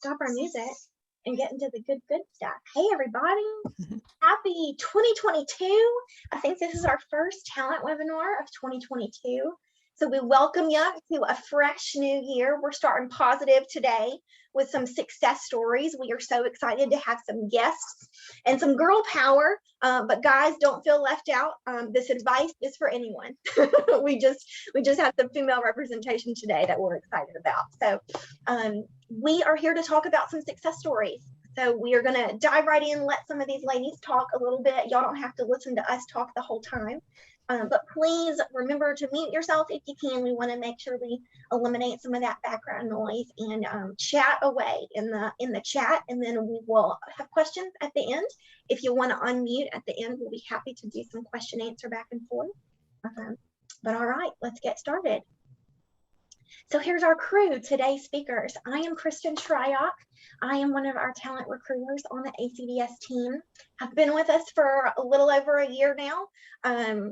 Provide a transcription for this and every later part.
stop our music and get into the good stuff. Hey, everybody. Happy 2022. I think this is our first talent webinar of 2022. So we welcome you to a fresh new year. We're starting positive today with some success stories. We are so excited to have some guests and some girl power. But guys, don't feel left out. This advice is for anyone. we just have some female representation today that we're excited about. So we are here to talk about some success stories. So we are going to dive right in, let some of these ladies talk a little bit. Y'all don't have to listen to us talk the whole time. But please remember to mute yourself if you can. We want to make sure we eliminate some of that background noise and chat away in the chat, and then we will have questions at the end. If you want to unmute at the end, we'll be happy to do some question answer back and forth. But all right, let's get started. So here's our crew, today's speakers. I am Kristen Triock. I am one of our talent recruiters on the ACDS team. I've been with us for a little over a year now.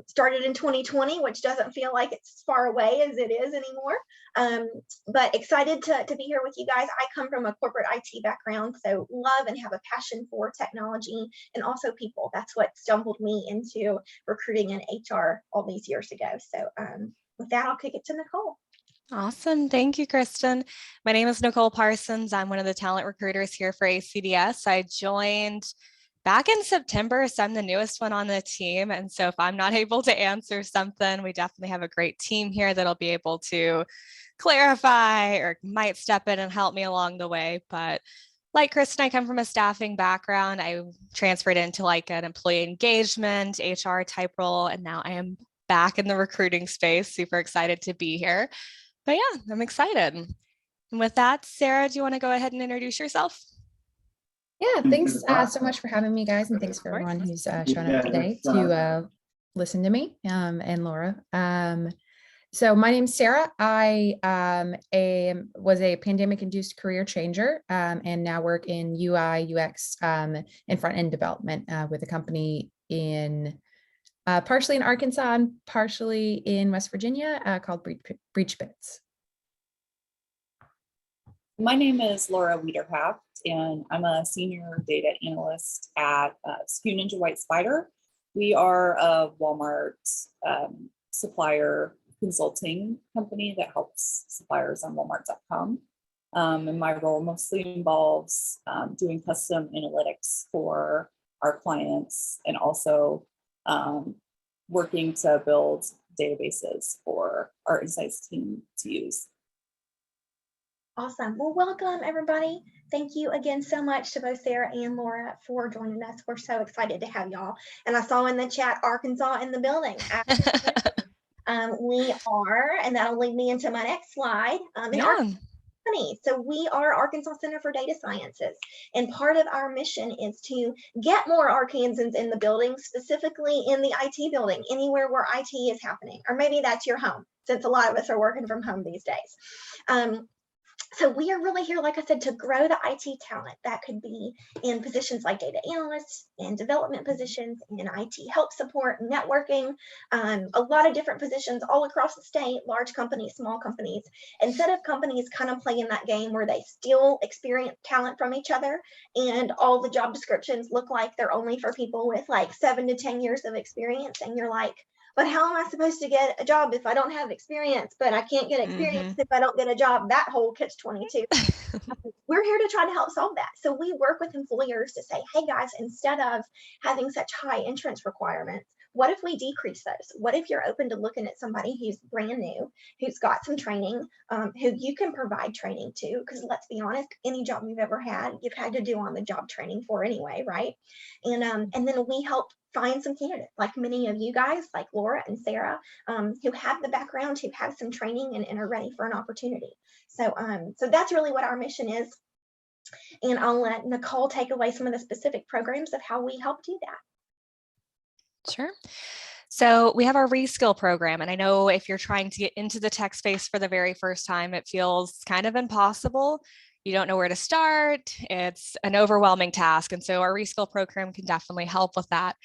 Started in 2020, which doesn't feel like it's as far away as it is anymore. But excited to be here with you guys. I come from a corporate IT background, so love and have a passion for technology and also people. That's what stumbled me into recruiting in HR all these years ago. So with that, I'll kick it to Nicole. Awesome. Thank you, Kristen. My name is Nicole Parsons. I'm one of the talent recruiters here for ACDS. I joined back in September, so I'm the newest one on the team. And so if I'm not able to answer something, we definitely have a great team here that'll be able to clarify or might step in and help me along the way. But like Kristen, I come from a staffing background. I transferred into like an employee engagement, HR type role, and now I am back in the recruiting space. Super excited to be here. But yeah, I'm excited. And with that, Sarah, do you want to go ahead and introduce yourself? Yeah, thanks so much for having me, guys. And thanks for everyone who's shown up today to listen to me and Laura. So my name's Sarah. I was a pandemic-induced career changer and now work in UI, UX, and front-end development with a company in partially in Arkansas and partially in West Virginia called BreachBits. My name is Laura Weiderhaft, and I'm a senior data analyst at SKU Ninja Whytespyder. We are a Walmart supplier consulting company that helps suppliers on Walmart.com. And my role mostly involves doing custom analytics for our clients and also working to build databases for our insights team to use. Awesome. Well, welcome everybody. Thank you again so much to both Sarah and Laura for joining us. We're so excited to have y'all. And I saw in the chat Arkansas in the building. We are, and that'll lead me into my next slide. So we are Arkansas Center for Data Sciences, and part of our mission is to get more Arkansans in the building, specifically in the IT building, anywhere where IT is happening, or maybe that's your home, since a lot of us are working from home these days. So we are really here, like I said, to grow the IT talent. That could be in positions like data analysts and development positions, in IT help support, networking, a lot of different positions all across the state, large companies, small companies. Instead of companies kind of playing that game where they steal experience talent from each other and all the job descriptions look like they're only for people with like 7 to 10 years of experience, and you're like, but how am I supposed to get a job if I don't have experience? But I can't get experience if I don't get a job. That whole catch-22. We're here to try to help solve that. So we work with employers to say, hey guys, instead of having such high entrance requirements, what if we decrease those? What if you're open to looking at somebody who's brand new, who's got some training, who you can provide training to? Because let's be honest, any job you've ever had, you've had to do on the job training for anyway, right? And then we help find some candidates, like many of you guys, like Laura and Sarah, who have the background, who have some training and are ready for an opportunity. So that's really what our mission is. And I'll let Nicole take away some of the specific programs of how we help do that. Sure. So we have our reskill program, and I know if you're trying to get into the tech space for the very first time, it feels kind of impossible. You don't know where to start. It's an overwhelming task. And so our reskill program can definitely help with that.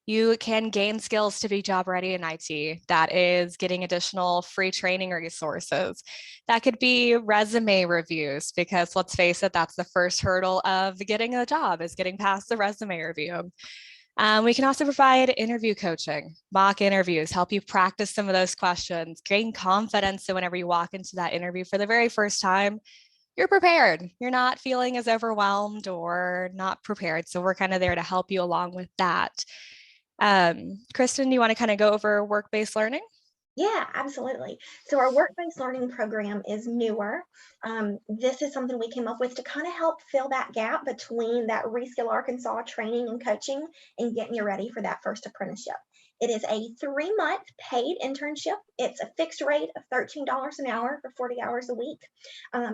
You can gain skills to be job ready in IT. That is getting additional free training resources. That could be resume reviews, because let's face it, that's the first hurdle of getting a job, is getting past the resume review. We can also provide interview coaching, mock interviews, help you practice some of those questions, gain confidence so whenever you walk into that interview for the very first time, you're prepared. You're not feeling as overwhelmed or not prepared. So we're kind of there to help you along with that. Kristen, do you want to kind of go over work-based learning? Yeah, absolutely. So our work-based learning program is newer. This is something we came up with to kind of help fill that gap between that Reskill Arkansas training and coaching and getting you ready for that first apprenticeship. It is a 3-month paid internship. It's a fixed rate of $13 an hour for 40 hours a week.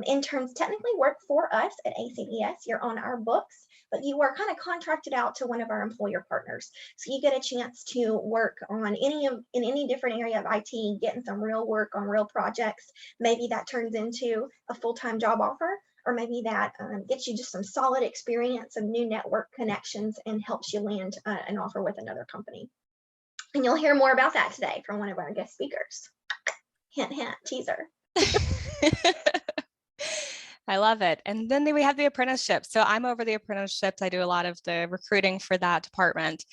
Interns technically work for us at ACDS. You're on our books, but you are kind of contracted out to one of our employer partners. So you get a chance to work on in any different area of IT, getting some real work on real projects. Maybe that turns into a full-time job offer, or maybe that gets you just some solid experience, some new network connections, and helps you land an offer with another company. And you'll hear more about that today from one of our guest speakers. Hint, hint, teaser. I love it. And then we have the apprenticeship. So I'm over the apprenticeships. I do a lot of the recruiting for that department.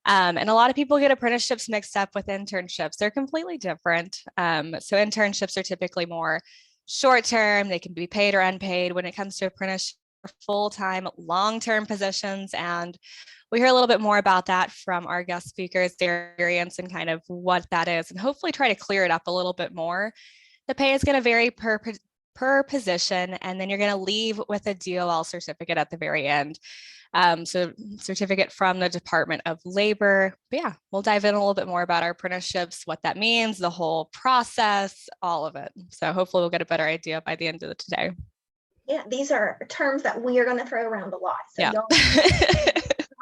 And a lot of people get apprenticeships mixed up with internships. They're completely different. So internships are typically more short-term. They can be paid or unpaid. When it comes to apprenticeship, full-time, long-term positions. And we hear a little bit more about that from our guest speakers, their experience and kind of what that is, and hopefully try to clear it up a little bit more. The pay is going to vary per position, and then you're going to leave with a DOL certificate at the very end. So certificate from the Department of Labor. But yeah, we'll dive in a little bit more about our apprenticeships, what that means, the whole process, all of it. So hopefully we'll get a better idea by the end of today. Yeah, these are terms that we are going to throw around a lot. So yeah. Y'all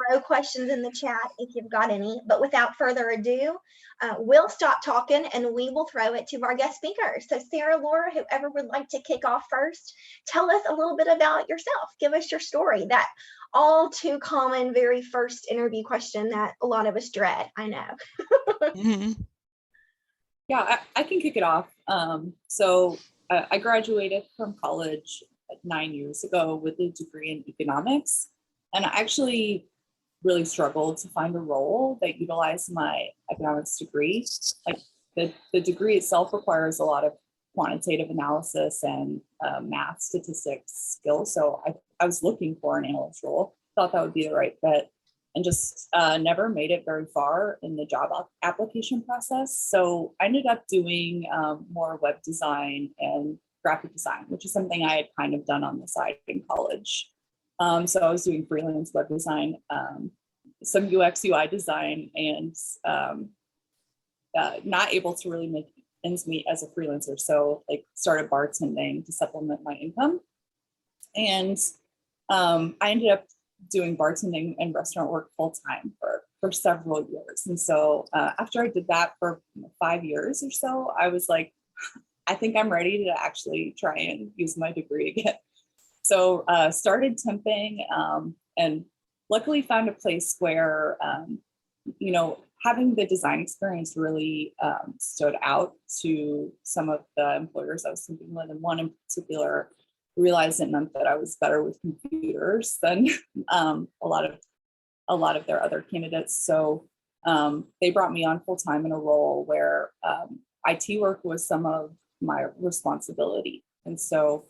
throw questions in the chat if you've got any. But without further ado, we'll stop talking and we will throw it to our guest speakers. So Sarah, Laura, whoever would like to kick off first, tell us a little bit about yourself. Give us your story. That all too common very first interview question that a lot of us dread, I know. Mm-hmm. Yeah, I can kick it off. So I graduated from college 9 years ago with a degree in economics, and I actually really struggled to find a role that utilized my economics degree. Like the degree itself requires a lot of quantitative analysis and math statistics skills. So I was looking for an analyst role, thought that would be the right fit, and just never made it very far in the job application process. So I ended up doing more web design and graphic design, which is something I had kind of done on the side in college. So I was doing freelance web design, some UX UI design, and not able to really make ends meet as a freelancer. So like started bartending to supplement my income. And I ended up doing bartending and restaurant work full time for several years. And so after I did that for 5 years or so, I was like, I think I'm ready to actually try and use my degree again. So started temping and luckily found a place where, having the design experience really stood out to some of the employers I was temping with. And one in particular realized it meant that I was better with computers than a lot of their other candidates. So they brought me on full time in a role where IT work was some of my responsibility. And so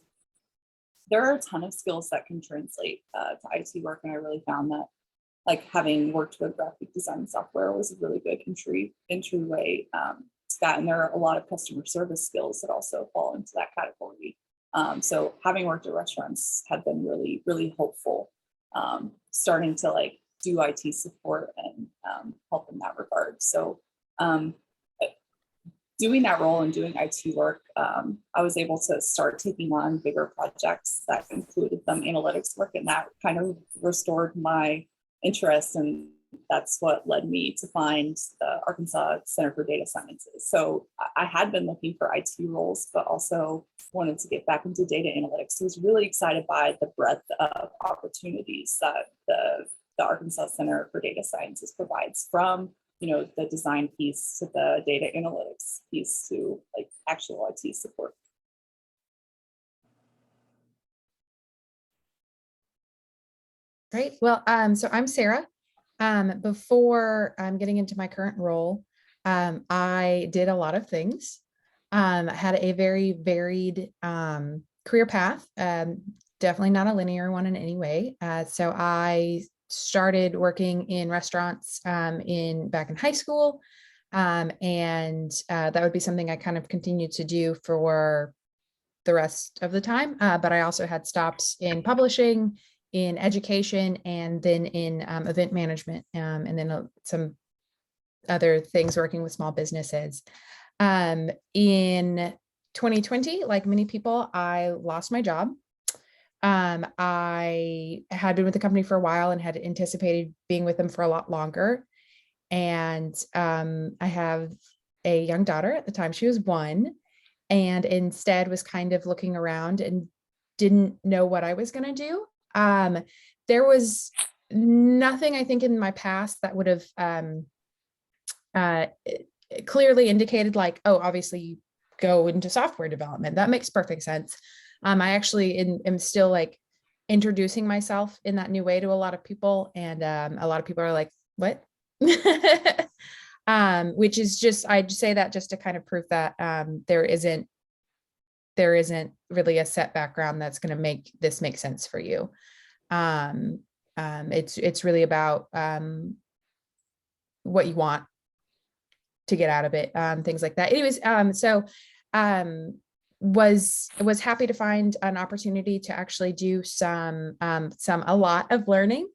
there are a ton of skills that can translate to IT work. And I really found that like having worked with graphic design software was a really good entryway to that. And there are a lot of customer service skills that also fall into that category. So having worked at restaurants had been really, really helpful, starting to like do IT support and help in that regard. So doing that role and doing IT work, I was able to start taking on bigger projects that included some analytics work, and that kind of restored my interest, and that's what led me to find the Arkansas Center for Data Sciences. So I had been looking for IT roles, but also wanted to get back into data analytics. So I was really excited by the breadth of opportunities that the the Arkansas Center for Data Sciences provides, from the design piece to the data analytics piece to like actual IT support. Great. Well, so I'm Sarah. Before getting into my current role, I did a lot of things. I had a very varied career path, definitely not a linear one in any way. So I started working in restaurants back in high school, and that would be something I kind of continued to do for the rest of the time. But I also had stops in publishing, in education, and then in event management, and then some other things working with small businesses. In 2020, like many people, I lost my job. I had been with the company for a while and had anticipated being with them for a lot longer. And I have a young daughter. At the time, she was 1, and instead was kind of looking around and didn't know what I was going to do. There was nothing, I think, in my past that would have clearly indicated like, oh, obviously you go into software development. That makes perfect sense. I actually am still like introducing myself in that new way to a lot of people. And a lot of people are like, what? Which is just, I just say that just to kind of prove that there isn't really a set background that's going to make this make sense for you. It's really about what you want to get out of it, things like that. Anyways, was happy to find an opportunity to actually do a lot of learning.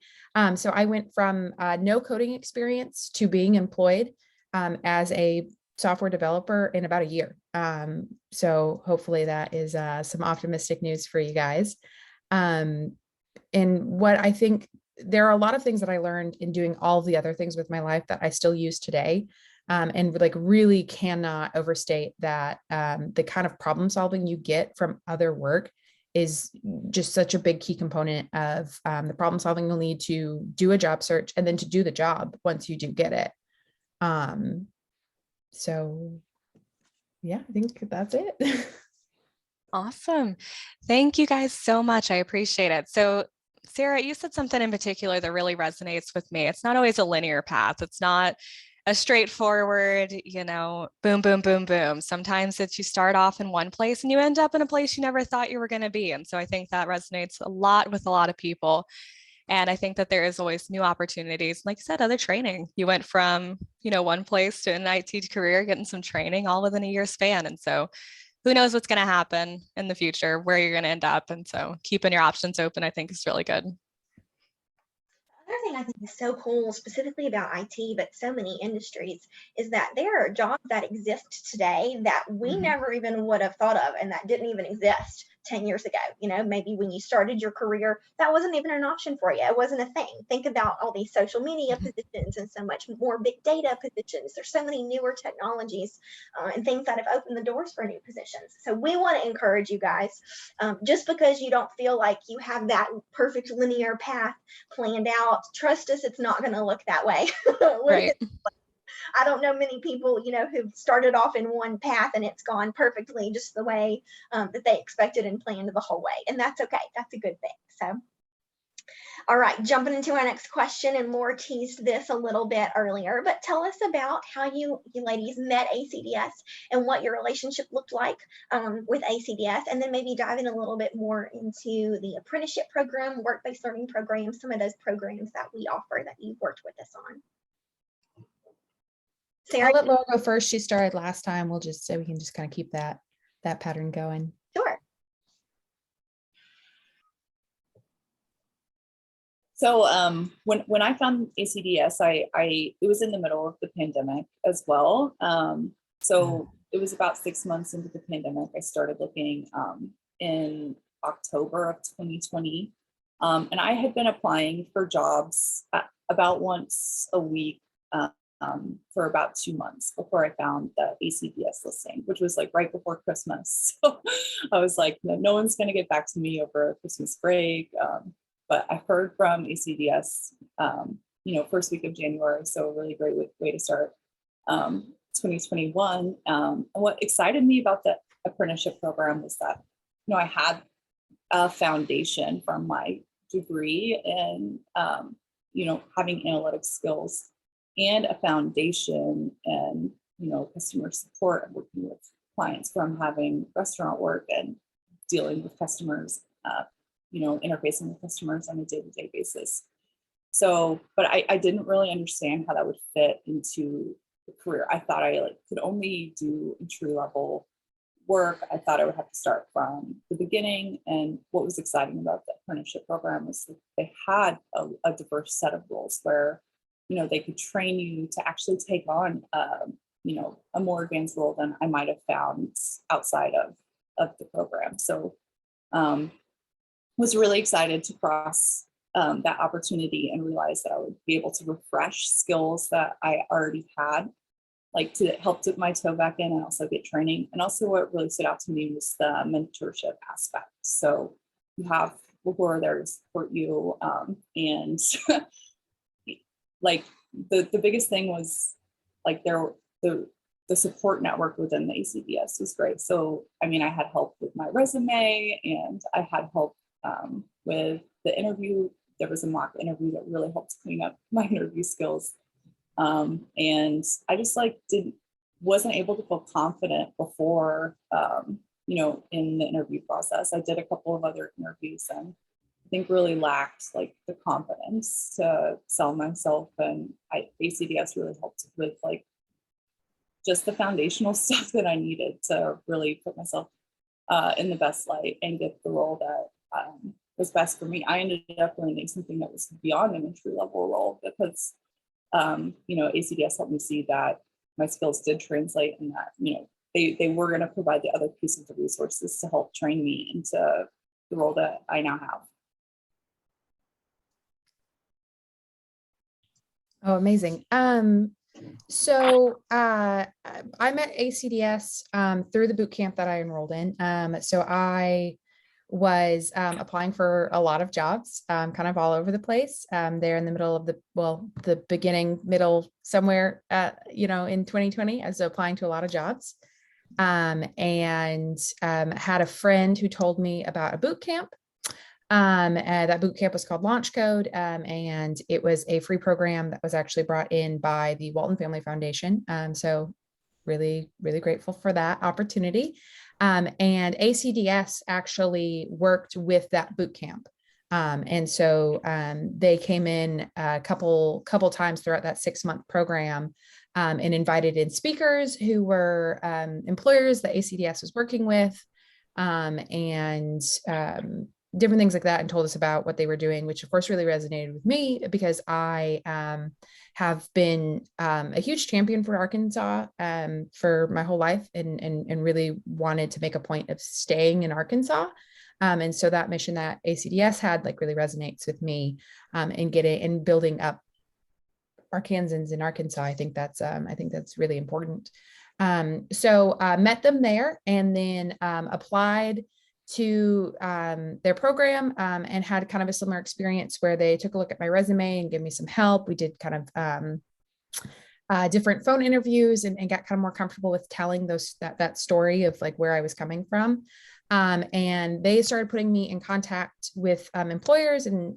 So I went from no coding experience to being employed as a software developer in about a year. So hopefully that is some optimistic news for you guys. And what I think, there are a lot of things that I learned in doing all the other things with my life that I still use today. And like really cannot overstate that the kind of problem solving you get from other work is just such a big key component of the problem solving you'll need to do a job search and then to do the job once you do get it. So yeah, I think that's it. Awesome. Thank you guys so much. I appreciate it. So Sarah, you said something in particular that really resonates with me. It's not always a linear path. It's not a straightforward, boom, boom, boom, boom. Sometimes it's you start off in one place and you end up in a place you never thought you were going to be. And so I think that resonates a lot with a lot of people. And I think that there is always new opportunities. Like you said, other training. You went from, one place to an IT career, getting some training all within a year span. And so who knows what's going to happen in the future, where you're going to end up. And so keeping your options open, I think, is really good. Another thing I think is so cool, specifically about IT, but so many industries, is that there are jobs that exist today that we never even would have thought of, and that didn't even exist 10 years ago. Maybe when you started your career, that wasn't even an option for you. It wasn't a thing. Think about all these social media positions and so much more big data positions. There's so many newer technologies and things that have opened the doors for new positions. So we want to encourage you guys, just because you don't feel like you have that perfect linear path planned out, trust us, it's not going to look that way. Right. I don't know many people, who've started off in one path and it's gone perfectly just the way that they expected and planned the whole way. And that's okay. That's a good thing. So, all right, jumping into our next question, and Laura teased this a little bit earlier, but tell us about how you ladies met ACDS and what your relationship looked like with ACDS, and then maybe dive in a little bit more into the apprenticeship program, work-based learning program, some of those programs that we offer that you've worked with us on. Sarah, I'll let Laura go first. She started last time. We'll just say we can just kind of keep that pattern going. Sure. So when I found ACDS, it was in the middle of the pandemic as well. So it was about 6 months into the pandemic. I started looking in October of 2020. And I had been applying for jobs about once a week for about 2 months before I found the ACDS listing, which was like right before Christmas. So I was like, no one's going to get back to me over Christmas break. But I heard from ACDS first week of January. So a really great way to start 2021. And what excited me about the apprenticeship program was that, I had a foundation from my degree and, having analytics skills and a foundation and, customer support and working with clients from having restaurant work and dealing with customers, interfacing with customers on a day-to-day basis. So, but I didn't really understand how that would fit into the career. I thought I could only do entry-level work. I thought I would have to start from the beginning. And what was exciting about the apprenticeship program was that they had a diverse set of roles where, they could train you to actually take on, a more advanced role than I might have found outside of the program. So, was really excited to cross that opportunity and realize that I would be able to refresh skills that I already had, to help dip my toe back in and also get training. And also what really stood out to me was the mentorship aspect. So you have people who are there to support you. And the biggest thing was the support network within the ACDS was great. So, I had help with my resume and I had help with the interview. There was a mock interview that really helped clean up my interview skills. And I just wasn't able to feel confident before, in the interview process. I did a couple of other interviews and I think really lacked the confidence to sell myself. And ACDS really helped with just the foundational stuff that I needed to really put myself in the best light and get the role that was best for me. I ended up landing something that was beyond an entry level role because, ACDS helped me see that my skills did translate and that, they were going to provide the other pieces of resources to help train me into the role that I now have. Oh, amazing. So I'm at ACDS through the boot camp that I enrolled in. So I was applying for a lot of jobs, kind of all over the place. There in the middle of the beginning, middle, somewhere, in 2020, I was applying to a lot of jobs. And had a friend who told me about a boot camp. That boot camp was called Launch Code, and it was a free program that was actually brought in by the Walton Family Foundation. So really, really grateful for that opportunity. And ACDS actually worked with that boot camp. And so they came in a couple times throughout that 6-month program and invited in speakers who were employers that ACDS was working with, and different things like that, and told us about what they were doing, which of course really resonated with me because I have been a huge champion for Arkansas for my whole life and really wanted to make a point of staying in Arkansas. And so that mission that ACDS had really resonates with me, and building up Arkansans in Arkansas. I think that's really important. So met them there and then applied to their program and had kind of a similar experience where they took a look at my resume and gave me some help. We did kind of different phone interviews and got kind of more comfortable with telling that story of where I was coming from. And they started putting me in contact with employers and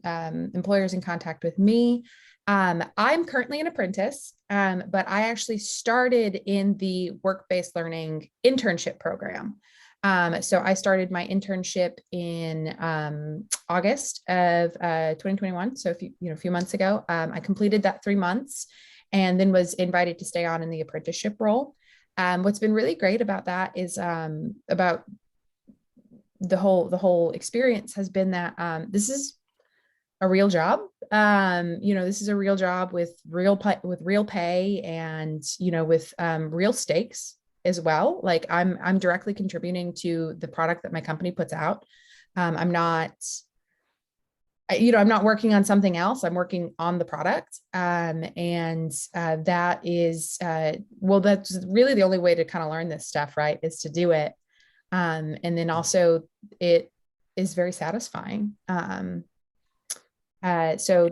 employers in contact with me. I'm currently an apprentice, but I actually started in the work-based learning internship program. So I started my internship in August of 2021. So a few months ago, I completed that 3 months and then was invited to stay on in the apprenticeship role. What's been really great about that is about the whole experience has been that this is a real job. This is a real job with real pay and with real stakes as well. I'm directly contributing to the product that my company puts out. I'm not working on something else. I'm working on the product. And that is, that's really the only way to kind of learn this stuff, right? Is to do it. And then also it is very satisfying. So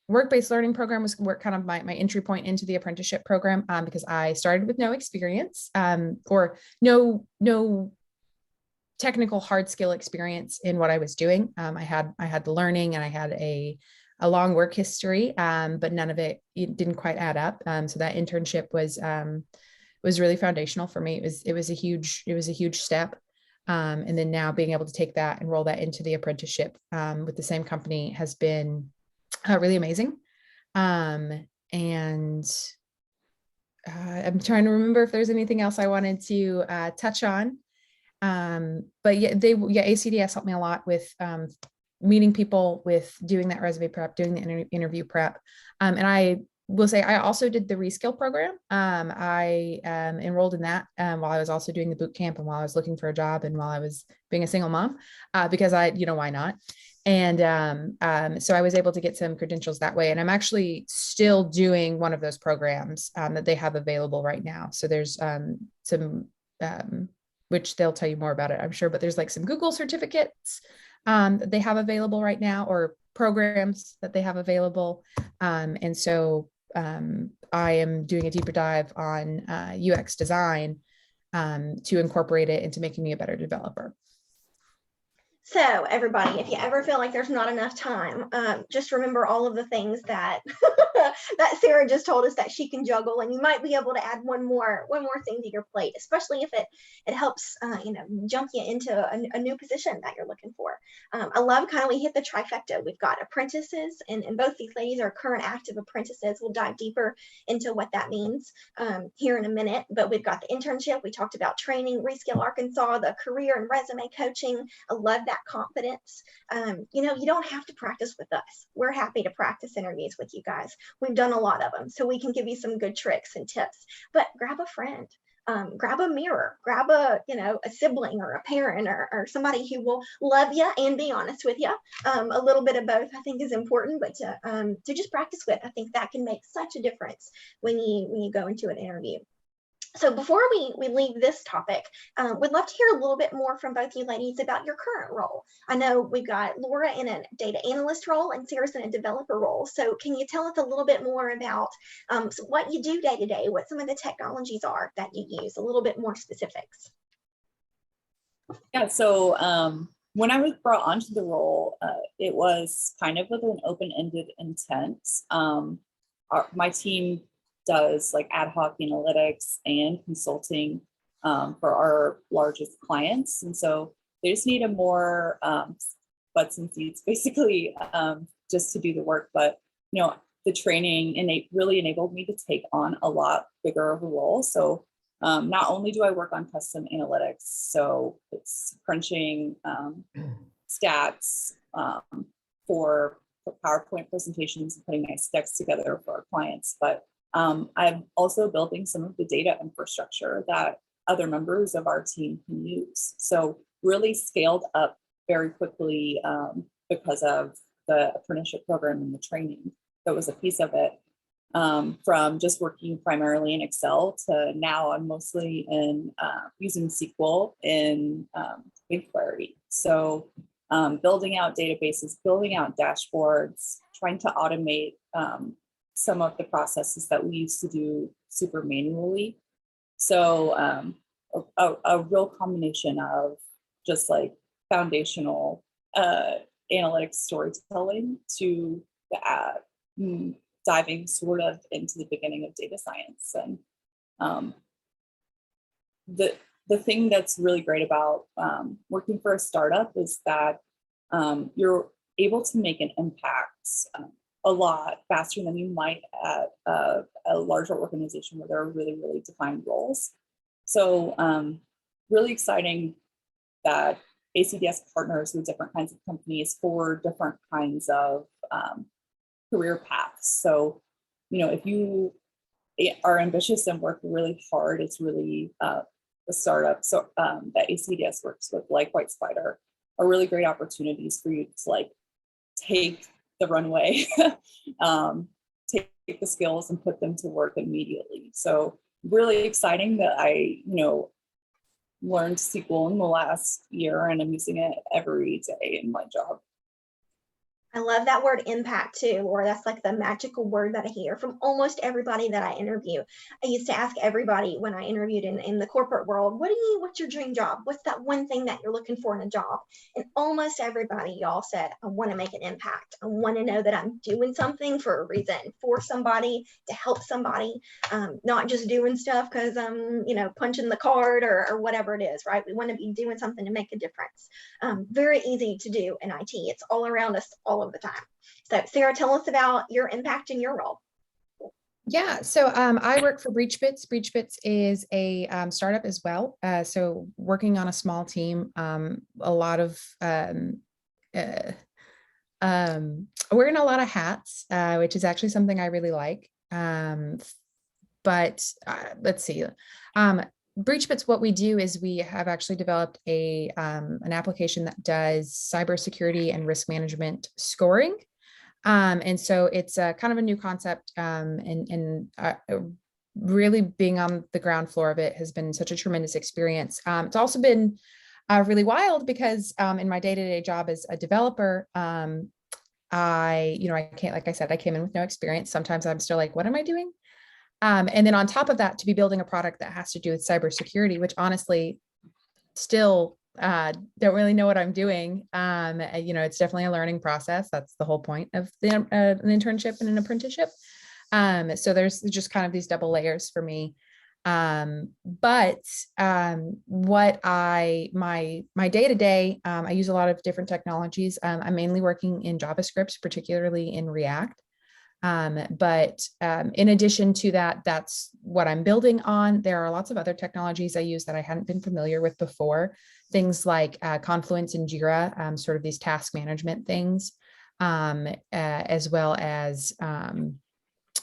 work-based learning program was kind of my entry point into the apprenticeship program, because I started with no experience, or no technical hard skill experience in what I was doing. I had the learning, and I had a long work history, but none of it didn't quite add up. So that internship was really foundational for me. It was a huge step. And then now being able to take that and roll that into the apprenticeship with the same company has been really amazing. And I'm trying to remember if there's anything else I wanted to touch on. But yeah, ACDS helped me a lot with meeting people, with doing that resume prep, doing the interview prep. And I will say I also did the reskill program. I enrolled in that while I was also doing the boot camp, and while I was looking for a job, and while I was being a single mom, because why not? And so I was able to get some credentials that way. And I'm actually still doing one of those programs that they have available right now. So there's some, which they'll tell you more about it, I'm sure, but there's like some Google certificates that they have available right now, or programs that they have available. And so I am doing a deeper dive on UX design to incorporate it into making me a better developer. So everybody, if you ever feel like there's not enough time, just remember all of the things that that Sarah just told us that she can juggle, and you might be able to add one more thing to your plate, especially if it helps jump you into a new position that you're looking for. I love kind of, we hit the trifecta. We've got apprentices, and both these ladies are current active apprentices. We'll dive deeper into what that means here in a minute. But we've got the internship. We talked about training, Reskill Arkansas, the career and resume coaching. I love that confidence. You don't have to practice with us. We're happy to practice interviews with you guys. We've done a lot of them, so we can give you some good tricks and tips. But grab a friend, grab a mirror, grab a sibling or a parent or somebody who will love you and be honest with you. A little bit of both, I think, is important, but to just practice with, I think that can make such a difference when you go into an interview. So before we leave this topic, we'd love to hear a little bit more from both you ladies about your current role. I know we've got Laura in a data analyst role and Sarah's in a developer role. So can you tell us a little bit more about what you do day to day, what some of the technologies are that you use, a little bit more specifics? Yeah, so when I was brought onto the role, it was kind of with an open-ended intent. My team does like ad hoc analytics and consulting for our largest clients. And so they just need a more butts and seats, basically, just to do the work. But, the training really enabled me to take on a lot bigger of a role. So not only do I work on custom analytics, so it's crunching stats for PowerPoint presentations and putting nice decks together for our clients, but I'm also building some of the data infrastructure that other members of our team can use. So really scaled up very quickly because of the apprenticeship program and the training that was a piece of it. From just working primarily in Excel to now I'm mostly in using SQL in BigQuery. So building out databases, building out dashboards, trying to automate some of the processes that we used to do super manually. So a real combination of just like foundational analytics storytelling to diving sort of into the beginning of data science. And the thing that's really great about working for a startup is that you're able to make an impact a lot faster than you might at a larger organization where there are really, really defined roles. So really exciting that ACDS partners with different kinds of companies for different kinds of career paths. So, if you are ambitious and work really hard, it's really the startups that ACDS works with, like Whytespyder, are really great opportunities for you to like take the runway, take the skills and put them to work immediately. So really exciting that I, learned SQL in the last year and I'm using it every day in my job. I love that word impact too, Laura. That's like the magical word that I hear from almost everybody that I interview. I used to ask everybody when I interviewed in the corporate world, what's your dream job? What's that one thing that you're looking for in a job? And almost everybody, y'all said, I want to make an impact. I want to know that I'm doing something for a reason, for somebody, to help somebody, not just doing stuff because I'm, punching the card or whatever it is, right? We want to be doing something to make a difference. Very easy to do in IT. It's all around us all of the time. So Sarah, tell us about your impact in your role. Yeah, so I work for BreachBits. BreachBits is a startup as well. So working on a small team, a lot of wearing a lot of hats, which is actually something I really like. But let's see. BreachBits, what we do is we have actually developed an application that does cybersecurity and risk management scoring. And so it's kind of a new concept, and really being on the ground floor of it has been such a tremendous experience. It's also been really wild because in my day-to-day job as a developer, I can't, like I said, I came in with no experience. Sometimes I'm still like, what am I doing? And then on top of that, to be building a product that has to do with cybersecurity, which honestly still don't really know what I'm doing. It's definitely a learning process. That's the whole point of an internship and an apprenticeship. So there's just kind of these double layers for me. What my day-to-day, I use a lot of different technologies. I'm mainly working in JavaScript, particularly in React. But in addition to that, that's what I'm building on. There are lots of other technologies I use that I hadn't been familiar with before. Things like Confluence and Jira, sort of these task management things, as well as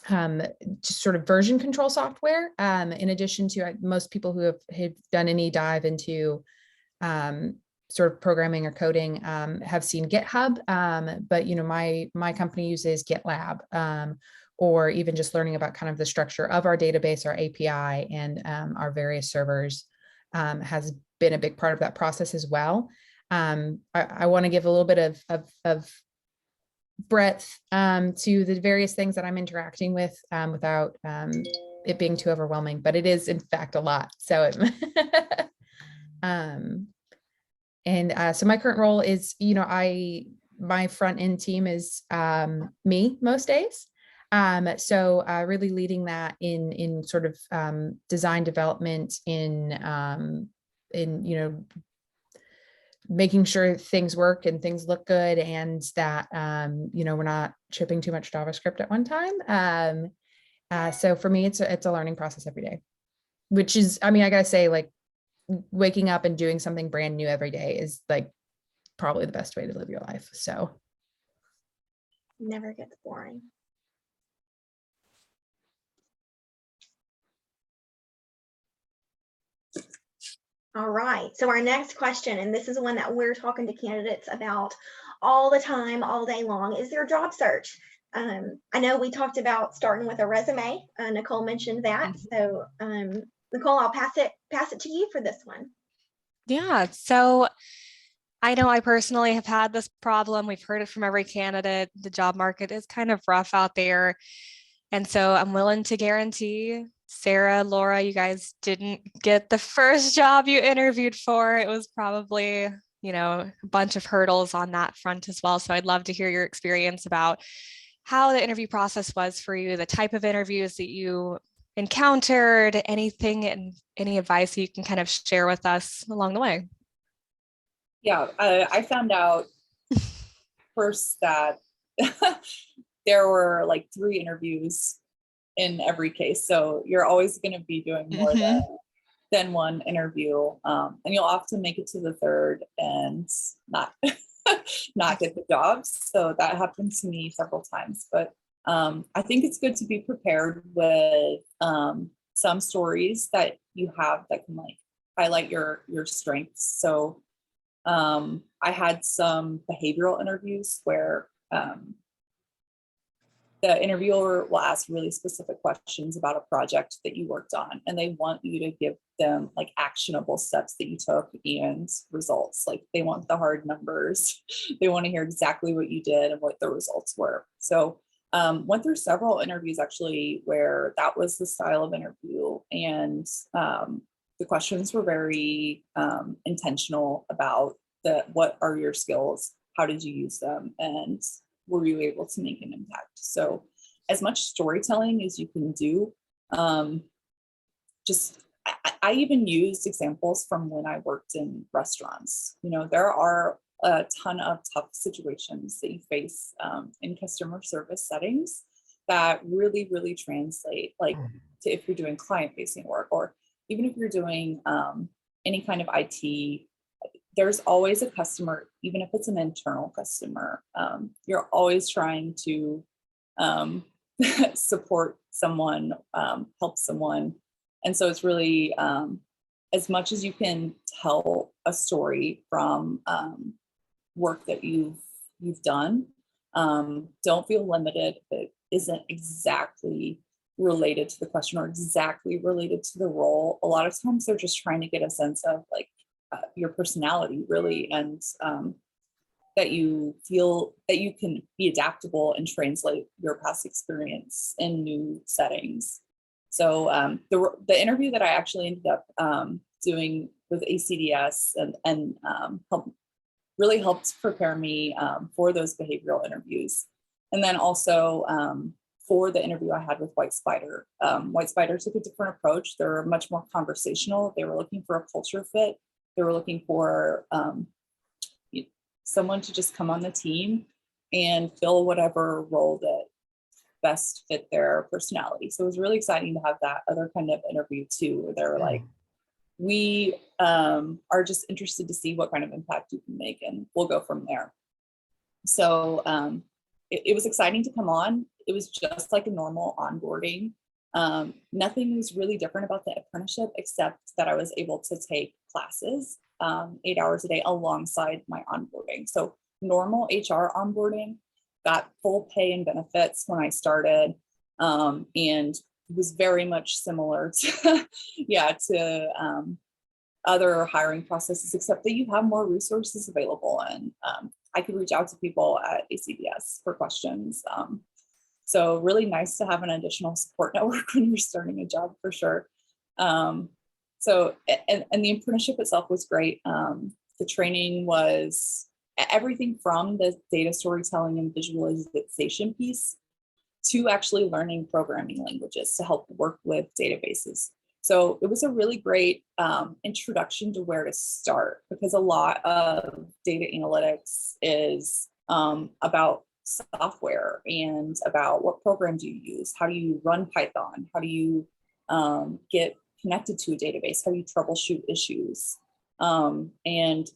just sort of version control software. In addition to most people who have done any dive into sort of programming or coding have seen GitHub, but my company uses GitLab, or even just learning about kind of the structure of our database, our API, and our various servers has been a big part of that process as well. I want to give a little bit of breadth to the various things that I'm interacting with without it being too overwhelming, but it is in fact a lot. So so my current role is, my front end team is me most days. So really leading that in sort of design development, in making sure things work and things look good, and that we're not shipping too much JavaScript at one time. So for me, it's a learning process every day, which is, I gotta say, like, waking up and doing something brand new every day is like probably the best way to live your life. So never gets boring. All right, so our next question, and this is one that we're talking to candidates about all the time, all day long, is their job search. I know we talked about starting with a resume. Nicole mentioned that. So Nicole, I'll pass it to you for this one. Yeah, so I know I personally have had this problem. We've heard it from every candidate. The job market is kind of rough out there. And so I'm willing to guarantee, Sarah, Laura, you guys didn't get the first job you interviewed for. It was probably, a bunch of hurdles on that front as well. So I'd love to hear your experience about how the interview process was for you, the type of interviews that you encountered, anything and any advice you can kind of share with us along the way. Yeah, I found out first that there were like 3 interviews in every case. So you're always going to be doing more than one interview. And you'll often make it to the 3rd and not get the jobs. So that happened to me several times. But I think it's good to be prepared with some stories that you have that can like highlight your strengths. So I had some behavioral interviews where the interviewer will ask really specific questions about a project that you worked on, and they want you to give them like actionable steps that you took and results. Like they want the hard numbers. They want to hear exactly what you did and what the results were. So went through several interviews actually where that was the style of interview, and the questions were very intentional about what are your skills, how did you use them, and were you able to make an impact? So as much storytelling as you can do, I even used examples from when I worked in restaurants. You know, there are a ton of tough situations that you face in customer service settings that really, really translate, like to if you're doing client-facing work, or even if you're doing any kind of IT. There's always a customer, even if it's an internal customer. You're always trying to support someone, help someone. And so it's really, as much as you can tell a story from work that you've done, don't feel limited if it isn't exactly related to the question or exactly related to the role. A lot of times they're just trying to get a sense of like, your personality really, and that you feel that you can be adaptable and translate your past experience in new settings. So the interview that I actually ended up doing with ACDS and really helped prepare me for those behavioral interviews. And then also for the interview I had with Whytespyder. Whytespyder took a different approach. They were much more conversational. They were looking for a culture fit. They were looking for someone to just come on the team and fill whatever role that best fit their personality. So it was really exciting to have that other kind of interview too, where they're like, we are just interested to see what kind of impact you can make, and we'll go from there. So it was exciting to come on. It was just like a normal onboarding. Nothing was really different about the apprenticeship, except that I was able to take classes 8 hours a day alongside my onboarding. So normal HR onboarding, got full pay and benefits when I started, and was very much similar to, to other hiring processes, except that you have more resources available, and I could reach out to people at ACDS for questions. So really nice to have an additional support network when you're starting a job, for sure. So the apprenticeship itself was great. The training was everything from the data storytelling and visualization piece to actually learning programming languages to help work with databases. So it was a really great introduction to where to start, because a lot of data analytics is about software and about what program do you use, how do you run Python, how do you get connected to a database, how do you troubleshoot issues, and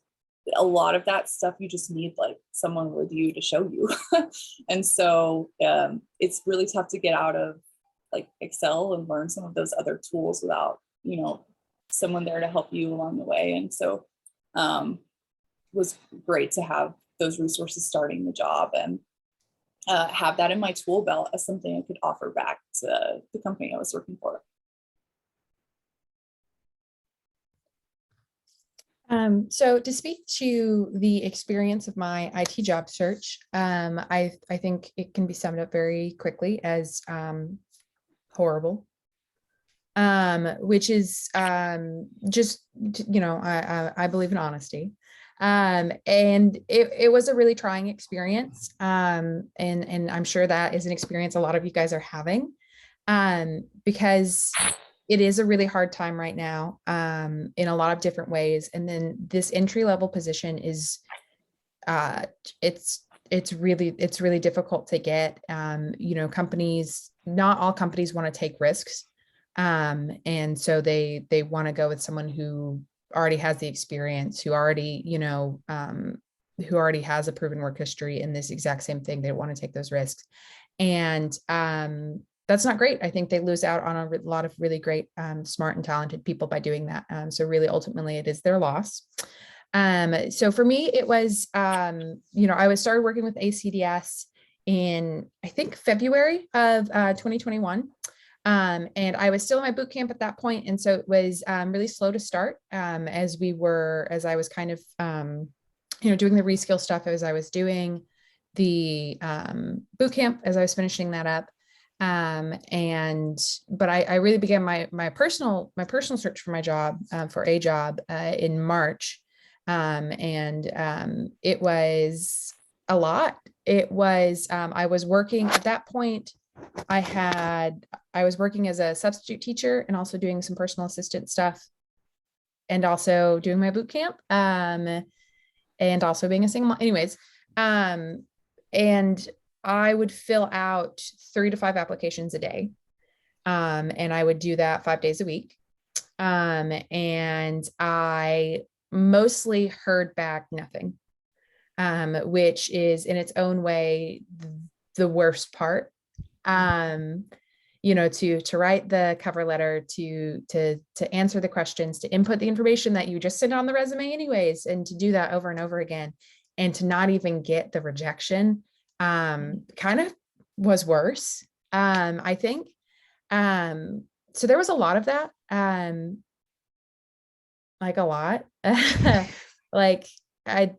a lot of that stuff you just need like someone with you to show you. And so it's really tough to get out of like Excel and learn some of those other tools without, you know, someone there to help you along the way. And so it was great to have those resources starting the job, and have that in my tool belt as something I could offer back to the company I was working for. So to speak to the experience of my IT job search, I think it can be summed up very quickly as horrible, which is just, you know, I believe in honesty. And it was a really trying experience. And I'm sure that is an experience a lot of you guys are having, because it is a really hard time right now, in a lot of different ways. And then this entry-level position is, it's really difficult to get. You know, not all companies want to take risks. And so they want to go with someone who already has the experience, who already, you know, who already has a proven work history in this exact same thing. They want to take those risks. And that's not great. I think they lose out on a lot of really great, smart and talented people by doing that. So really, ultimately, it is their loss. So for me, it was, you know, I started working with ACDS in, I think, February of 2021. And I was still in my boot camp at that point. And so it was really slow to start as I was kind of, doing the reskill stuff as I was doing the boot camp, as I was finishing that up. But I really began my personal search for my job, for a job in March. It was a lot. It was, I was working at that point. I was working as a substitute teacher and also doing some personal assistant stuff and also doing my boot camp, and also being a single mom. Anyways, and I would fill out 3 to 5 applications a day. And I would do that 5 days a week. And I mostly heard back nothing, which is in its own way the worst part. To write the cover letter, to answer the questions, to input the information that you just sent on the resume anyways, and to do that over and over again, and to not even get the rejection, kind of was worse, I think. So there was a lot of that, like a lot. Like I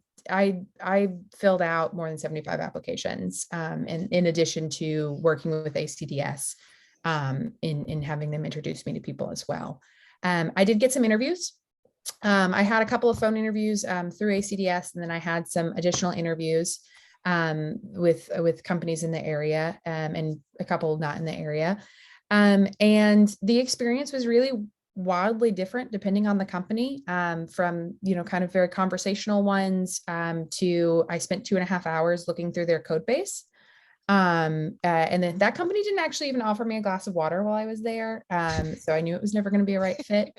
filled out more than 75 applications, and in addition to working with ACDS, in having them introduce me to people as well. I did get some interviews. I had a couple of phone interviews through ACDS, and then I had some additional interviews with companies in the area, and a couple not in the area. And the experience was really wildly different depending on the company, from, kind of very conversational ones, to I spent 2.5 hours looking through their code base. And then that company didn't actually even offer me a glass of water while I was there. So I knew it was never going to be a right fit.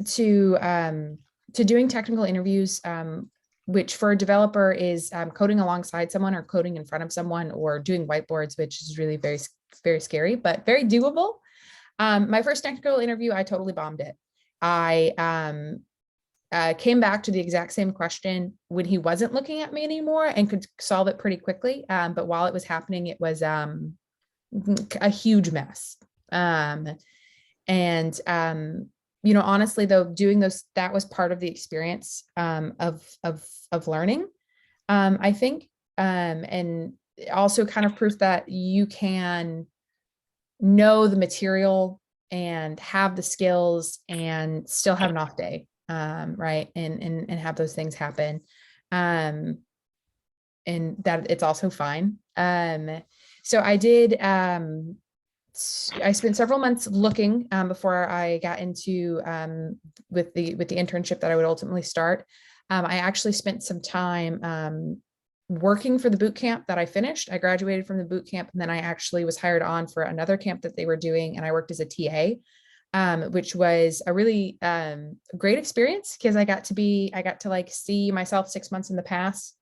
To doing technical interviews, which for a developer is coding alongside someone or coding in front of someone or doing whiteboards, which is really very, very scary, but very doable. My first technical interview, I totally bombed it. I came back to the exact same question when he wasn't looking at me anymore and could solve it pretty quickly. But while it was happening, it was a huge mess. Honestly, though, doing those, that was part of the experience of learning, I think, and also kind of proof that you can know the material and have the skills and still have an off day, right? And have those things happen. And that it's also fine. So I did, I spent several months looking before I got into with the internship that I would ultimately start. I actually spent some time working for the boot camp that I finished. I graduated from the boot camp, and then I actually was hired on for another camp that they were doing, and I worked as a TA, which was a really great experience because I got to like see myself 6 months in the past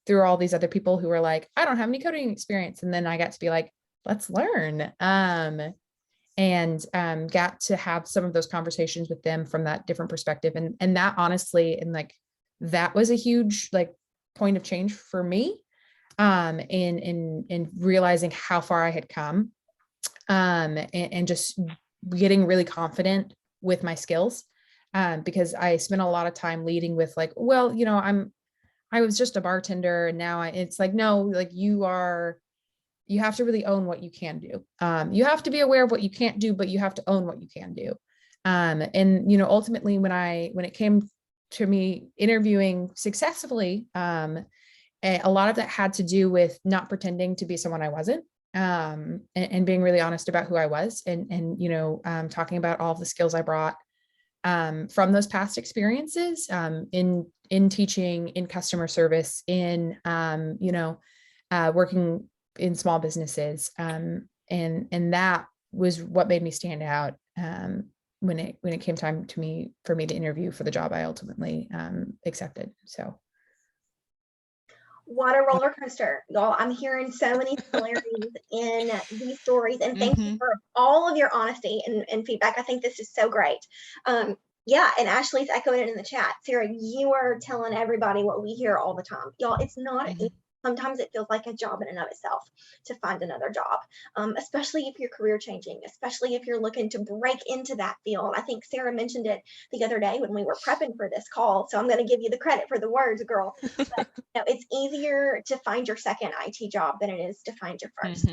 through all these other people who were like, I don't have any coding experience, and then I got to be like, let's learn, and got to have some of those conversations with them from that different perspective, and that honestly, and like that was a huge like point of change for me, in realizing how far I had come, and just getting really confident with my skills, because I spent a lot of time leading with like, well, I was just a bartender, and now it's like, no, like you have to really own what you can do. You have to be aware of what you can't do, but you have to own what you can do. Ultimately, when it came to me interviewing successfully, a lot of that had to do with not pretending to be someone I wasn't, and being really honest about who I was, and talking about all of the skills I brought from those past experiences, in teaching, in customer service, in working in small businesses, and that was what made me stand out when it came time for me to interview for the job I ultimately accepted. So what a roller coaster, y'all. I'm hearing so many similarities in these stories, and thank you for all of your honesty and feedback. I think this is so great. Yeah, and Ashley's echoing it in the chat. Sarah, you are telling everybody what we hear all the time. Y'all, it's not, sometimes it feels like a job in and of itself to find another job, especially if you're career changing, especially if you're looking to break into that field. I think Sarah mentioned it the other day when we were prepping for this call, so I'm going to give you the credit for the words, girl. But, it's easier to find your second IT job than it is to find your first.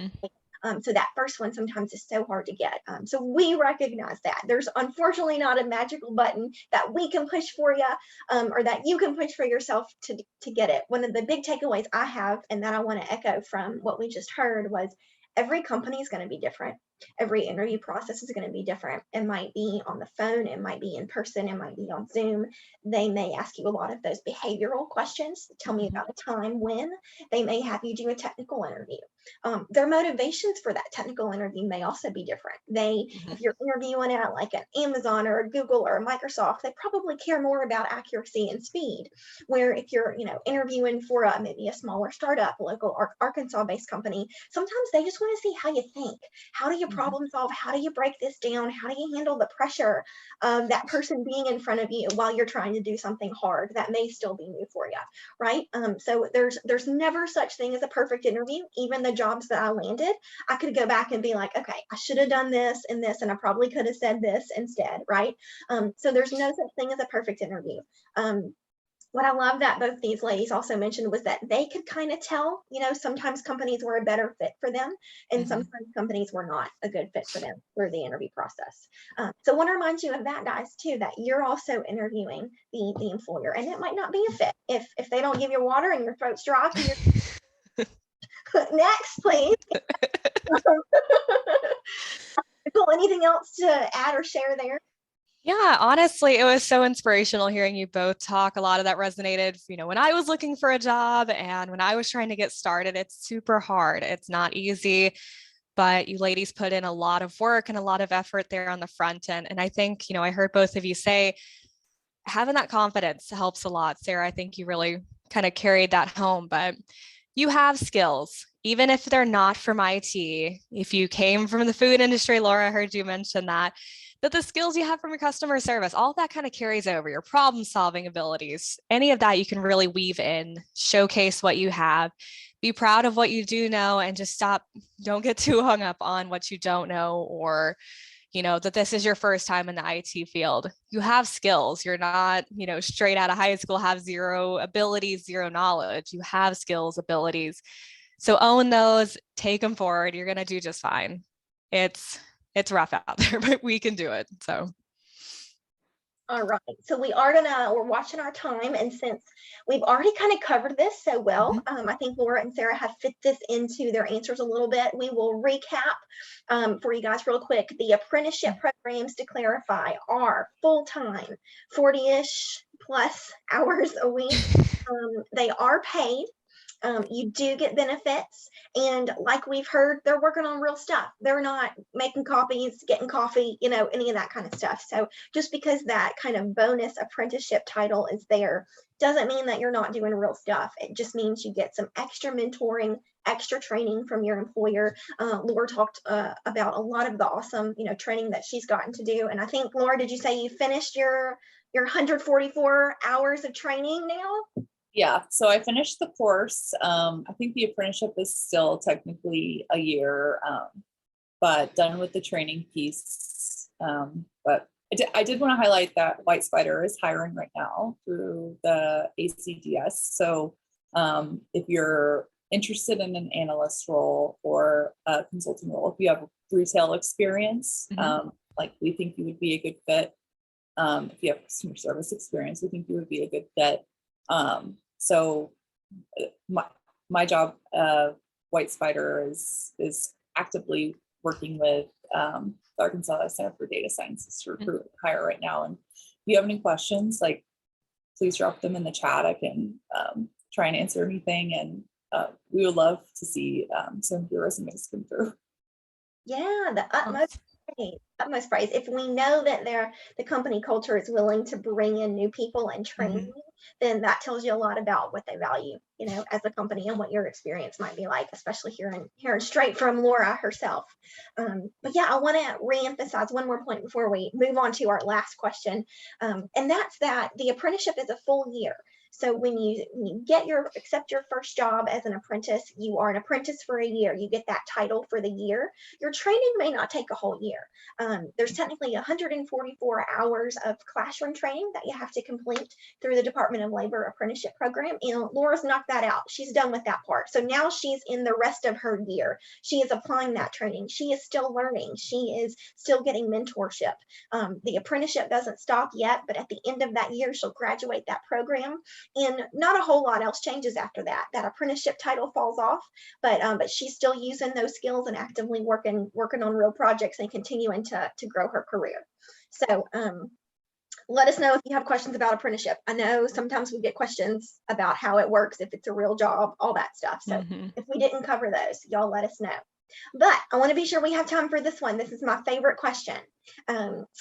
So that first one sometimes is so hard to get. So we recognize that. There's unfortunately not a magical button that we can push for you, or that you can push for yourself to get it. One of the big takeaways I have, and that I want to echo from what we just heard, was every company is going to be different. Every interview process is going to be different. It might be on the phone, it might be in person, it might be on Zoom. They may ask you a lot of those behavioral questions. Tell me about a time when. They may have you do a technical interview. Their motivations for that technical interview may also be different. If you're interviewing at like an Amazon or a Google or a Microsoft, they probably care more about accuracy and speed. Where if you're, interviewing for maybe a smaller startup, local Arkansas-based company, sometimes they just want to see how you think. How do you problem solve? How do you break this down? How do you handle the pressure of that person being in front of you while you're trying to do something hard that may still be new for you, right? So there's never such thing as a perfect interview. Even the jobs that I landed, I could go back and be like, okay, I should have done this and this, and I probably could have said this instead, right? So there's no such thing as a perfect interview. What I love that both these ladies also mentioned was that they could kind of tell, sometimes companies were a better fit for them, and sometimes companies were not a good fit for them through the interview process. So I want to remind you of that, guys, too, that you're also interviewing the employer, and it might not be a fit. If they don't give you water and your throat's dry, next, please. Nicole, anything else to add or share there? Yeah, honestly, it was so inspirational hearing you both talk. A lot of that resonated, when I was looking for a job and when I was trying to get started. It's super hard. It's not easy, but you ladies put in a lot of work and a lot of effort there on the front end. And I think, I heard both of you say having that confidence helps a lot. Sarah, I think you really kind of carried that home, but you have skills, even if they're not from IT. If you came from the food industry, Laura, I heard you mention that the skills you have from your customer service, all of that kind of carries over. Your problem solving abilities, any of that you can really weave in, showcase what you have, be proud of what you do know, and just don't get too hung up on what you don't know, or that this is your first time in the IT field. You have skills. You're not, straight out of high school, have zero abilities, zero knowledge. You have skills, abilities. So own those, take them forward. You're going to do just fine. It's rough out there, but we can do it. So. All right, so we're watching our time, and since we've already kind of covered this so well, I think Laura and Sarah have fit this into their answers a little bit. We will recap for you guys real quick. The apprenticeship programs, to clarify, are full-time, 40-ish plus hours a week. They are paid. You do get benefits, and like we've heard, they're working on real stuff. They're not making copies, getting coffee, any of that kind of stuff. So just because that kind of bonus apprenticeship title is there doesn't mean that you're not doing real stuff. It just means you get some extra mentoring, extra training from your employer. Laura talked about a lot of the awesome, training that she's gotten to do. And I think, Laura, did you say you finished your 144 hours of training now? Yeah, so I finished the course. I think the apprenticeship is still technically a year, but done with the training piece. But I did want to highlight that Whytespyder is hiring right now through the ACDS. So if you're interested in an analyst role or a consulting role, if you have retail experience, like we think you would be a good fit. If you have customer service experience, we think you would be a good fit. So my job, Whytespyder, is actively working with the Arkansas Center for Data Science to recruit hire right now. And if you have any questions, please drop them in the chat. I can try and answer anything, and we would love to see some of your resumes come through. Yeah, the utmost praise. If we know that the company culture is willing to bring in new people and train, then that tells you a lot about what they value, you know, as a company and what your experience might be like, especially hearing straight from Laura herself. But yeah, I want to reemphasize one more point before we move on to our last question. And that's that the apprenticeship is a full year. So when you accept your first job as an apprentice, you are an apprentice for a year. You get that title for the year. Your training may not take a whole year. There's technically 144 hours of classroom training that you have to complete through the Department of Labor apprenticeship program. And Laura's knocked that out. She's done with that part. So now she's in the rest of her year. She is applying that training. She is still learning. She is still getting mentorship. The apprenticeship doesn't stop yet, but at the end of that year, she'll graduate that program. And not a whole lot else changes after that. That apprenticeship title falls off, but she's still using those skills and actively working on real projects and continuing to grow her career. So let us know if you have questions about apprenticeship. I know sometimes we get questions about how it works, if it's a real job, all that stuff. So if we didn't cover those, y'all let us know. But I want to be sure we have time for this one. This is my favorite question.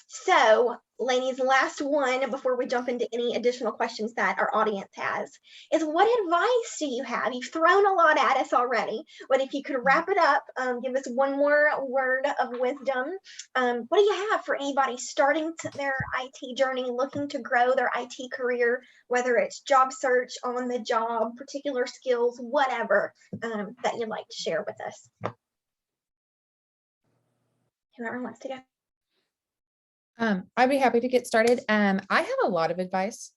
So ladies, last one before we jump into any additional questions that our audience has is, what advice do you have? You've thrown a lot at us already, but if you could wrap it up, give us one more word of wisdom. What do you have for anybody starting their IT journey, looking to grow their IT career, whether it's job search, on the job, particular skills, whatever, that you'd like to share with us? Whoever wants to go. I'd be happy to get started. I have a lot of advice,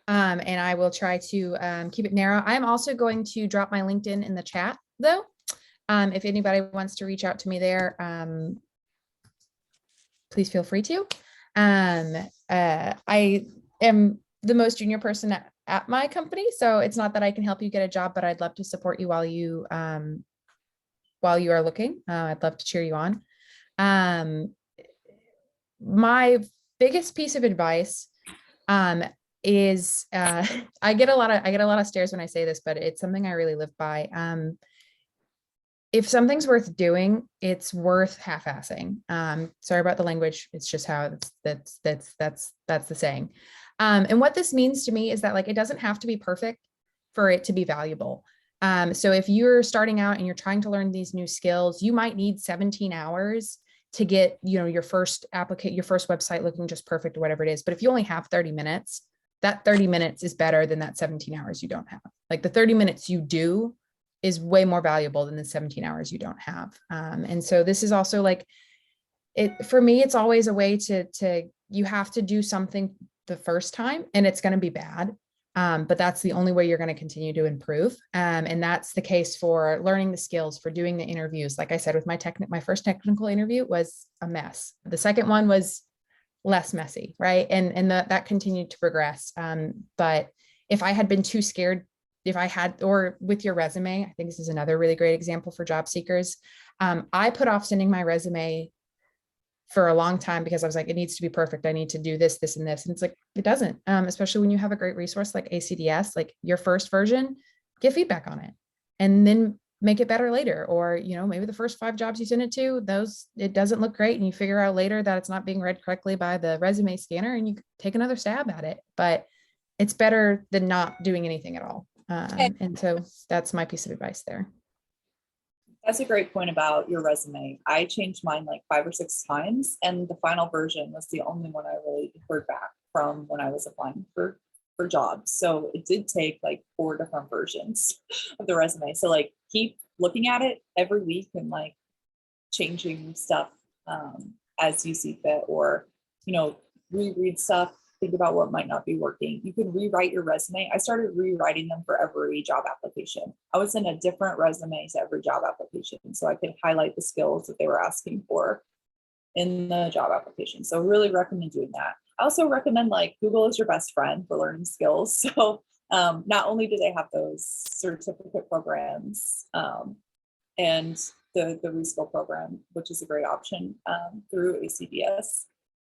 and I will try to keep it narrow. I'm also going to drop my LinkedIn in the chat, though. If anybody wants to reach out to me there, please feel free to. I am the most junior person at my company, so it's not that I can help you get a job, but I'd love to support you while you are looking. I'd love to cheer you on. My biggest piece of advice is I get a lot of stares when I say this, but it's something I really live by. If something's worth doing, it's worth half-assing. Sorry about the language. It's just how that's the saying. And what this means to me is that, like, it doesn't have to be perfect for it to be valuable. So if you're starting out and you're trying to learn these new skills, you might need 17 hours to get, your first website looking just perfect or whatever it is. But if you only have 30 minutes, that 30 minutes is better than that 17 hours you don't have. Like, the 30 minutes you do is way more valuable than the 17 hours you don't have. And so this is also like, for me, it's always a way to you have to do something the first time, and it's going to be bad. But that's the only way you're going to continue to improve. And that's the case for learning the skills, for doing the interviews. Like I said, with my first technical interview was a mess. The second one was less messy, right? And that continued to progress. But if I had been too scared, or with your resume, I think this is another really great example for job seekers. I put off sending my resume for a long time because I was like, it needs to be perfect. I need to do this, this, and this. And it's like, it doesn't, especially when you have a great resource like ACDS, like your first version, get feedback on it and then make it better later. Or, maybe the first 5 jobs you send it to, it doesn't look great. And you figure out later that it's not being read correctly by the resume scanner, and you take another stab at it, but it's better than not doing anything at all. And so that's my piece of advice there. That's a great point about your resume. I changed mine like 5 or 6 times, and the final version was the only one I really heard back from when I was applying for jobs. So it did take like 4 different versions of the resume. So like, keep looking at it every week and like changing stuff as you see fit, or reread stuff. Think about what might not be working. You can rewrite your resume. I started rewriting them for every job application. I would send a different resume to every job application so I could highlight the skills that they were asking for in the job application. So really recommend doing that. I also recommend, like, Google is your best friend for learning skills. So not only do they have those certificate programs and the reskill program, which is a great option through ACDS,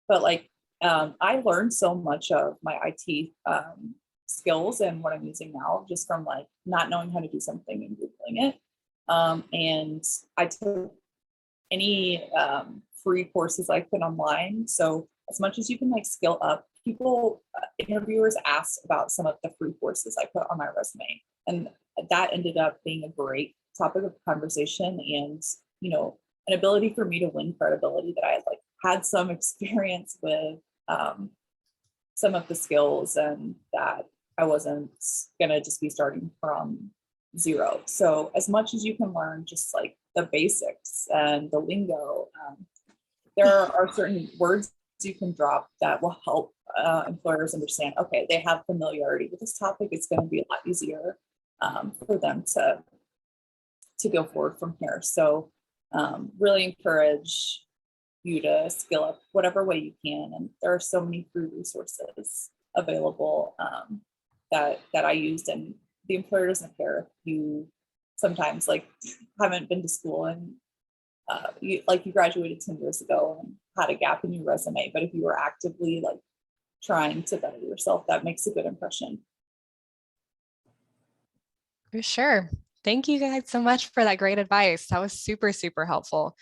but like, I learned so much of my IT skills and what I'm using now just from like not knowing how to do something and Googling it. And I took any free courses I could online. So as much as you can like skill up, people, interviewers asked about some of the free courses I put on my resume, and that ended up being a great topic of conversation, and an ability for me to win credibility that I had some experience with some of the skills, and that I wasn't gonna just be starting from zero. So as much as you can learn just the basics and the lingo, there are certain words you can drop that will help employers understand, okay, they have familiarity with this topic. It's going to be a lot easier for them to go forward from here. So really encourage you to skill up whatever way you can. And there are so many free resources available that I used, and the employer doesn't care if you sometimes haven't been to school and you graduated 10 years ago and had a gap in your resume, but if you were actively trying to better yourself, that makes a good impression. For sure. Thank you guys so much for that great advice. That was super, super helpful.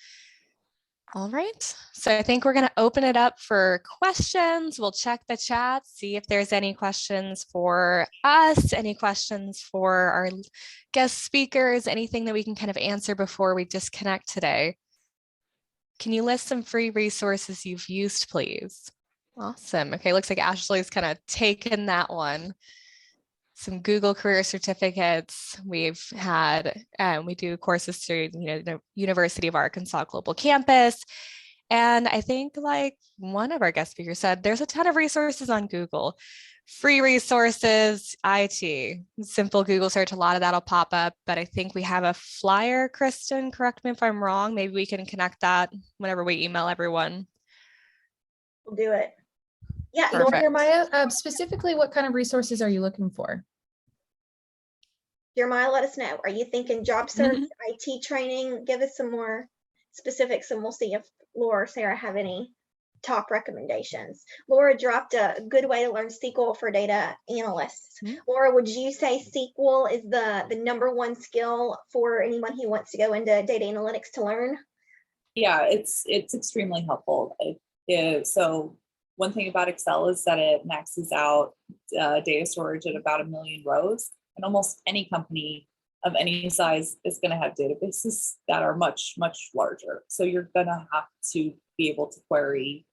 All right, so I think we're going to open it up for questions. We'll check the chat, see if there's any questions for us, any questions for our guest speakers, anything that we can kind of answer before we disconnect today. Can you list some free resources you've used, please? Awesome. Okay, looks like Ashley's kind of taken that one. Some Google career certificates. We've had, we do courses through, the University of Arkansas Global Campus. And I think one of our guest speakers said, there's a ton of resources on Google. Free resources, IT, simple Google search, a lot of that'll pop up, but I think we have a flyer, Kristen, correct me if I'm wrong. Maybe we can connect that whenever we email everyone. We'll do it. Yeah. Perfect. Jeremiah, specifically, what kind of resources are you looking for? Jeremiah, let us know. Are you thinking job search, IT training? Give us some more specifics, and we'll see if Laura or Sarah have any top recommendations. Laura dropped a good way to learn SQL for data analysts. Laura, would you say SQL is the number one skill for anyone who wants to go into data analytics to learn? Yeah, it's extremely helpful. So one thing about Excel is that it maxes out data storage at about 1 million rows, and almost any company of any size is going to have databases that are much, much larger. So you're going to have to be able to query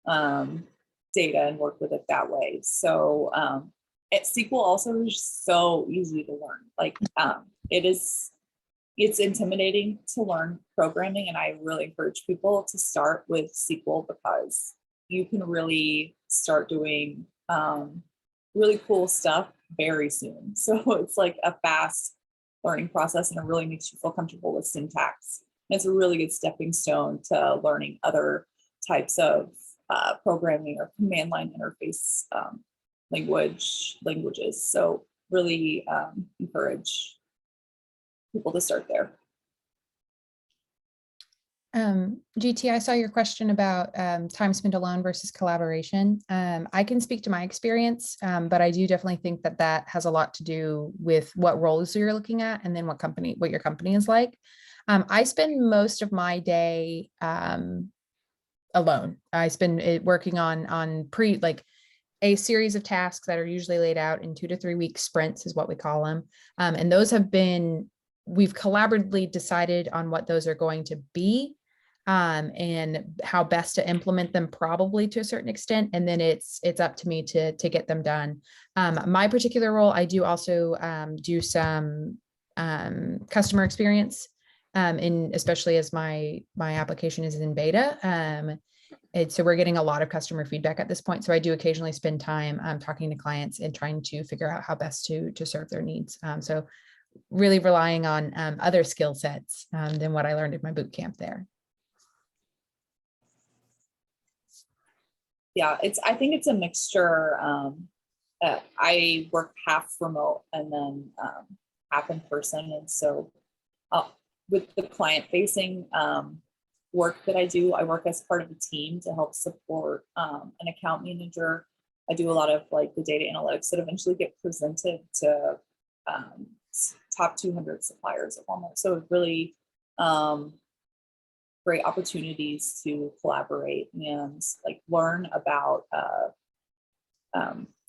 data and work with it that way. So SQL also is so easy to learn. It's intimidating to learn programming, and I really encourage people to start with SQL because you can really start doing really cool stuff very soon. So it's a fast learning process, and it really makes you feel comfortable with syntax. And it's a really good stepping stone to learning other types of programming or command line interface languages. So really encourage people to start there. GT, I saw your question about time spent alone versus collaboration. I can speak to my experience, but I do definitely think that has a lot to do with what roles you're looking at and then what your company is like. I spend most of my day alone. I spend it working on a series of tasks that are usually laid out in 2 to 3 week sprints is what we call them. And those we've collaboratively decided on what those are going to be and how best to implement them, probably to a certain extent. And then it's up to me to get them done. My particular role, I do also do some customer experience, especially as my application is in beta. And so we're getting a lot of customer feedback at this point. So I do occasionally spend time talking to clients and trying to figure out how best to serve their needs. So really relying on other skill sets than what I learned in my boot camp there. Yeah, I think it's a mixture. I work half remote and then half in person. And so with the client facing work that I do, I work as part of a team to help support an account manager. I do a lot of the data analytics that eventually get presented to top 200 suppliers at Walmart. So really great opportunities to collaborate and learn about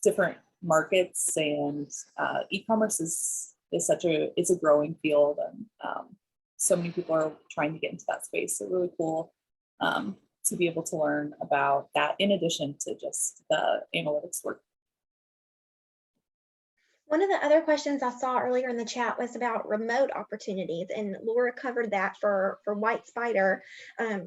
different markets, and e-commerce is it's a growing field, and so many people are trying to get into that space. So really cool to be able to learn about that in addition to just the analytics work. One of the other questions I saw earlier in the chat was about remote opportunities, and Laura covered that for Whytespyder.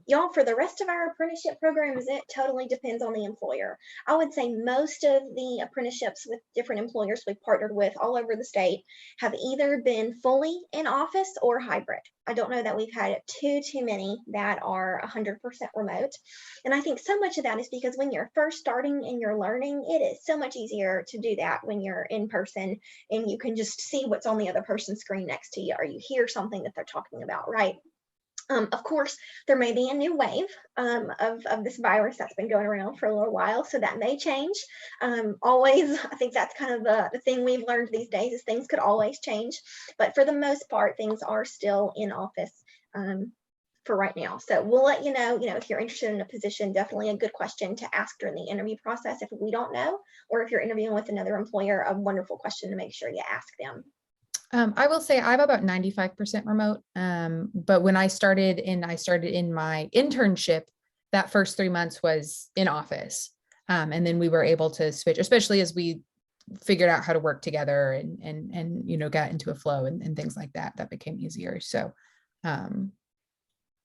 Y'all, for the rest of our apprenticeship programs, it totally depends on the employer. I would say most of the apprenticeships with different employers we've partnered with all over the state have either been fully in office or hybrid. I don't know that we've had too many that are 100% remote. And I think so much of that is because when you're first starting and you're learning, it is so much easier to do that when you're in person and you can just see what's on the other person's screen next to you, or you hear something that they're talking about, right? Of course, there may be a new wave of this virus that's been going around for a little while, so that may change. Always, I think that's kind of the thing we've learned these days is things could always change. But for the most part, things are still in office for right now. So we'll let you know, if you're interested in a position, definitely a good question to ask during the interview process if we don't know, or if you're interviewing with another employer, a wonderful question to make sure you ask them. I will say I'm about 95% remote. But when I started in my internship, that first 3 months was in office. And then we were able to switch, especially as we figured out how to work together and got into a flow and things like that. That became easier. So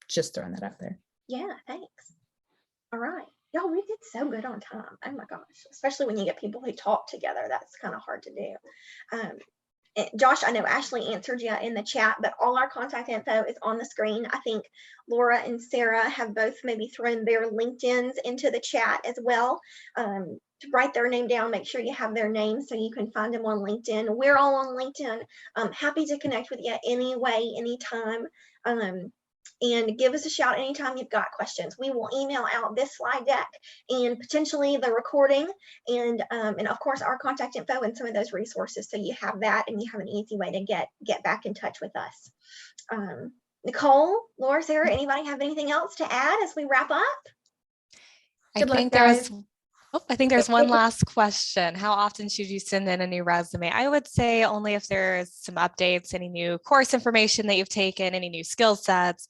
just throwing that out there. Yeah, thanks. All right. Y'all, we did so good on time. Oh my gosh, especially when you get people who talk together. That's kind of hard to do. Josh, I know Ashley answered you in the chat, but all our contact info is on the screen. I think Laura and Sarah have both maybe thrown their LinkedIns into the chat as well. To write their name down, make sure you have their name so you can find them on LinkedIn. We're all on LinkedIn. Happy to connect with you any way, anytime. And give us a shout anytime you've got questions. We will email out this slide deck and potentially the recording and of course our contact info and some of those resources, so you have that and you have an easy way to get back in touch with us. Nicole, Laura, Sarah, anybody have anything else to add as we wrap up? I think there's one last question. How often should you send in a new resume? I would say only if there's some updates, any new course information that you've taken, any new skill sets,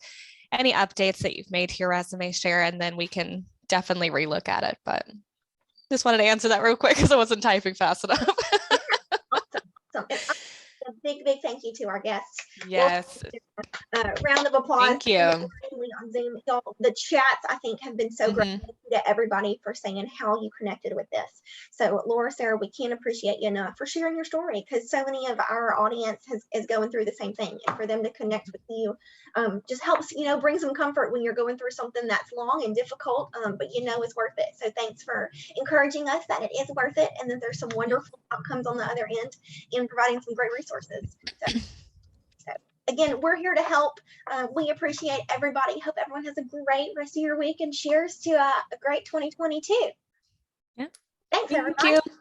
any updates that you've made to your resume, share, and then we can definitely relook at it. But just wanted to answer that real quick because I wasn't typing fast enough. Awesome. A big thank you to our guests. Yes. Round of applause. Thank you. On Zoom. The chats, I think, have been so great. Thank you to everybody for saying how you connected with this. So Laura, Sarah, we can't appreciate you enough for sharing your story, because so many of our audience is going through the same thing, and for them to connect with you just helps, bring some comfort when you're going through something that's long and difficult, but is worth it. So thanks for encouraging us that it is worth it, and that there's some wonderful outcomes on the other end and providing some great resources. So again, we're here to help. We appreciate everybody. Hope everyone has a great rest of your week, and cheers to a great 2022. Yeah. Thanks, everybody. Thank you.